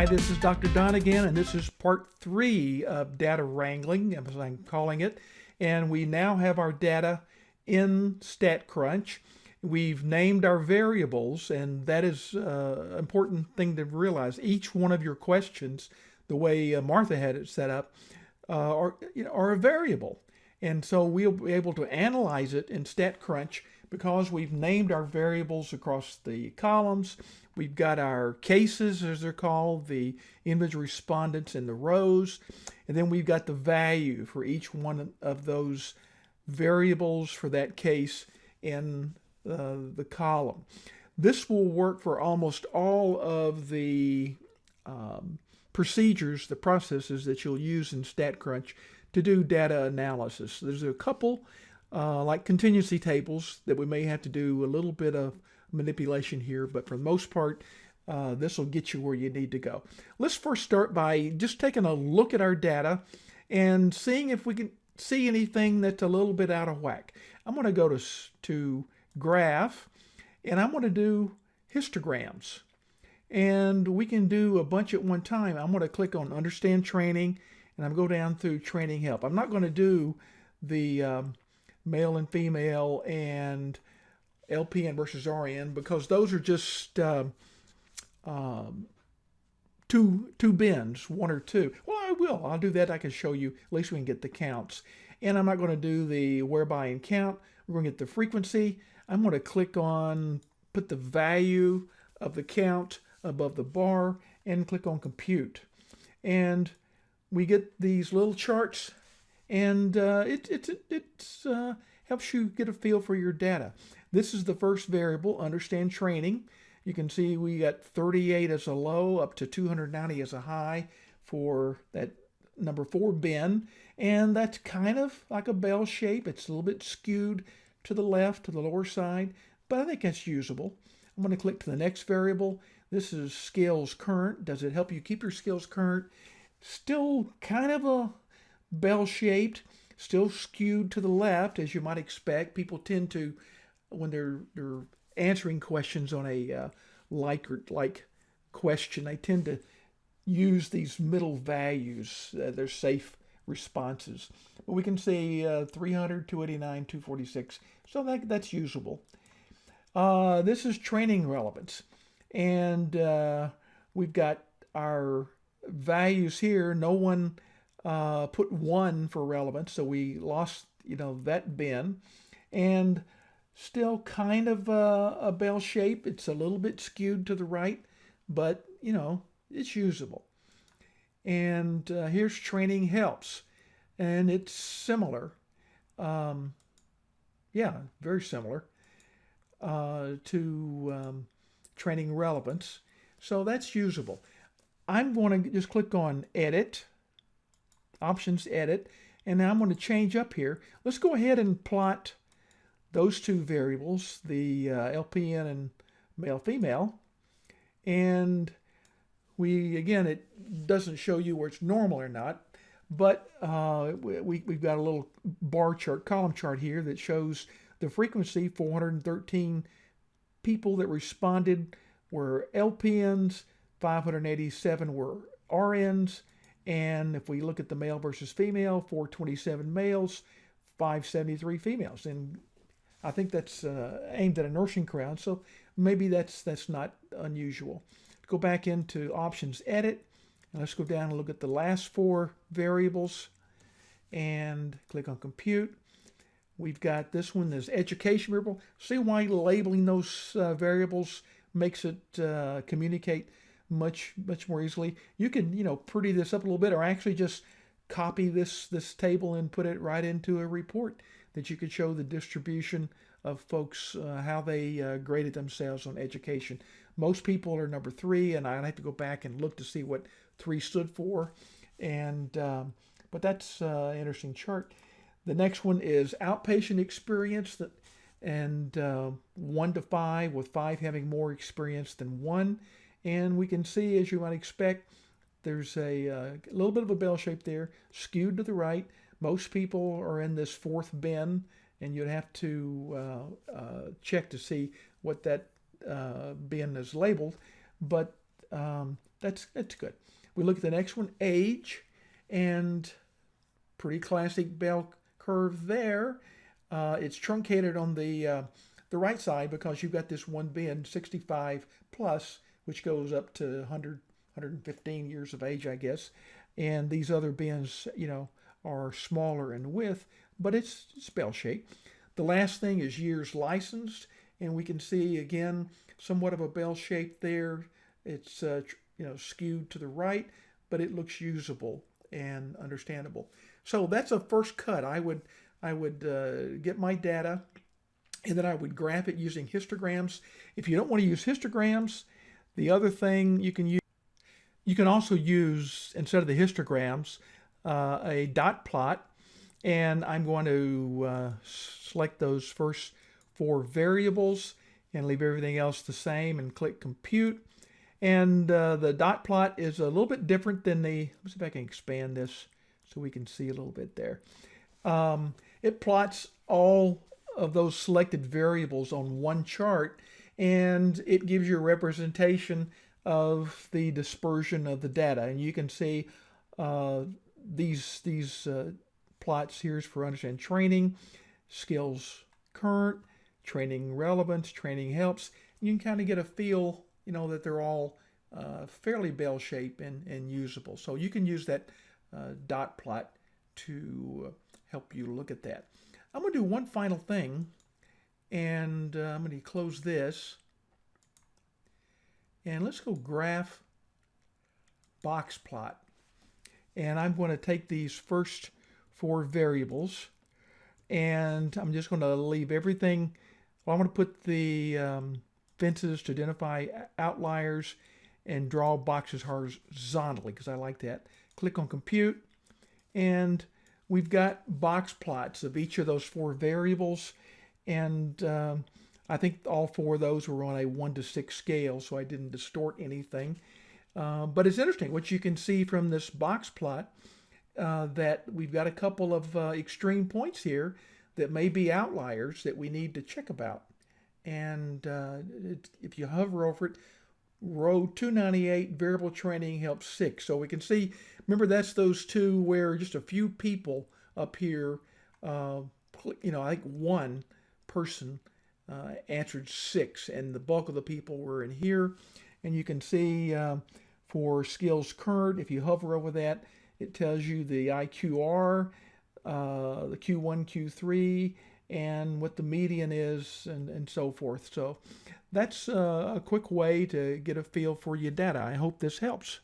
Hi, this is Dr. Don again, and this is part 3 of data wrangling, as I'm calling it. And we now have our data in StatCrunch. We've named our variables, and that is an important thing to realize. Each one of your questions, the way Martha had it set up, are a variable. And so we'll be able to analyze it in StatCrunch because we've named our variables across the columns. We've got our cases, as they're called, the individual respondents in the rows, and then we've got the value for each one of those variables for that case in the column. This will work for almost all of the procedures, the processes that you'll use in StatCrunch to do data analysis. There's a couple like contingency tables that we may have to do a little bit of manipulation here, but for the most part, this will get you where you need to go. Let's first start by just taking a look at our data and seeing if we can see anything that's a little bit out of whack. I'm going to go to graph, and I'm going to do histograms. And we can do a bunch at one time. I'm going to click on Understand Training, and I'm going to go down through Training Help. I'm not going to do the male and female and LPN versus RN because those are just two bins, one or two. Well, I will. I'll do that. I can show you. At least we can get the counts. And I'm not going to do the whereby and count. We're going to get the frequency. I'm going to click on, put the value of the count above the bar, and click on compute. And we get these little charts, and it helps you get a feel for your data. This is the first variable, understand training. You can see we got 38 as a low up to 290 as a high for that number 4 bin. And that's kind of like a bell shape. It's a little bit skewed to the left, to the lower side, but I think that's usable. I'm going to click to the next variable. This is scales current. Does it help you keep your scales current? Still kind of a bell-shaped, still skewed to the left, as you might expect. People tend to, when they're answering questions on a like question, they tend to use these middle values. They're safe responses. But we can see 300, 289, 246. So that's usable. This is training relevance. And we've got our values here. No one put 1 for relevance, so we lost, that bin. And still kind of a bell shape. It's a little bit skewed to the right, but, it's usable. And here's training helps. And it's similar. Very similar to training relevance. So that's usable. I'm going to just click on Edit, Options, Edit, and now I'm going to change up here. Let's go ahead and plot those two variables, the LPN and male-female. And it doesn't show you where it's normal or not, but we've got a little bar chart, column chart here that shows the frequency. 413 people that responded were LPNs, 587 were RNs, and if we look at the male versus female, 427 males, 573 females. And I think that's aimed at a nursing crowd, so maybe that's not unusual. Go back into Options, Edit, and let's go down and look at the last 4 variables and click on Compute. We've got this one as education variable. See why labeling those variables makes it communicate much more easily. You can pretty this up a little bit, or actually just copy this table and put it right into a report that you could show the distribution of folks, how they graded themselves on education. Most people are number 3, and I'd have to go back and look to see what 3 stood for. And but that's an interesting chart. The next one is outpatient experience, and 1 to 5, with 5 having more experience than 1. And we can see, as you might expect, there's a little bit of a bell shape there, skewed to the right. Most people are in this 4th bin, and you'd have to check to see what that bin is labeled. But That's good. We look at the next one, age, and pretty classic bell curve there. It's truncated on the right side because you've got this one bend, 65 plus, which goes up to 100, 115 years of age, I guess. And these other bends, are smaller in width, but it's bell shaped. The last thing is years licensed, and we can see again somewhat of a bell shape there. It's skewed to the right, but it looks usable and understandable. So that's a first cut. I would get my data, and then I would graph it using histograms. If you don't want to use histograms, the other thing you can also use, instead of the histograms, a dot plot. And I'm going to select those first 4 variables and leave everything else the same and click compute. And the dot plot is a little bit different than let's see if I can expand this so we can see a little bit there. It plots all of those selected variables on one chart, and it gives you a representation of the dispersion of the data. And you can see these plots here is for understand training, skills current, training relevance, training helps. You can kind of get a feel, that they're all fairly bell shaped and usable. So you can use that dot plot to help you look at that. I'm going to do one final thing, and I'm going to close this. And let's go graph box plot. And I'm going to take these first 4 variables, and I'm just going to leave everything. Well, I'm going to put the fences to identify outliers and draw boxes horizontally because I like that. Click on compute, and we've got box plots of each of those 4 variables, and I think all 4 of those were on a 1:6 scale, so I didn't distort anything. But it's interesting what you can see from this box plot, that we've got a couple of extreme points here that may be outliers that we need to check about. And if you hover over it, row 298, variable training helps 6. So we can see, remember that's those 2 where just a few people up here, I think 1 person answered 6, and the bulk of the people were in here. And you can see for skills current, if you hover over that, it tells you the IQR, the Q1, Q3, and what the median is, and so forth. So that's a quick way to get a feel for your data. I hope this helps.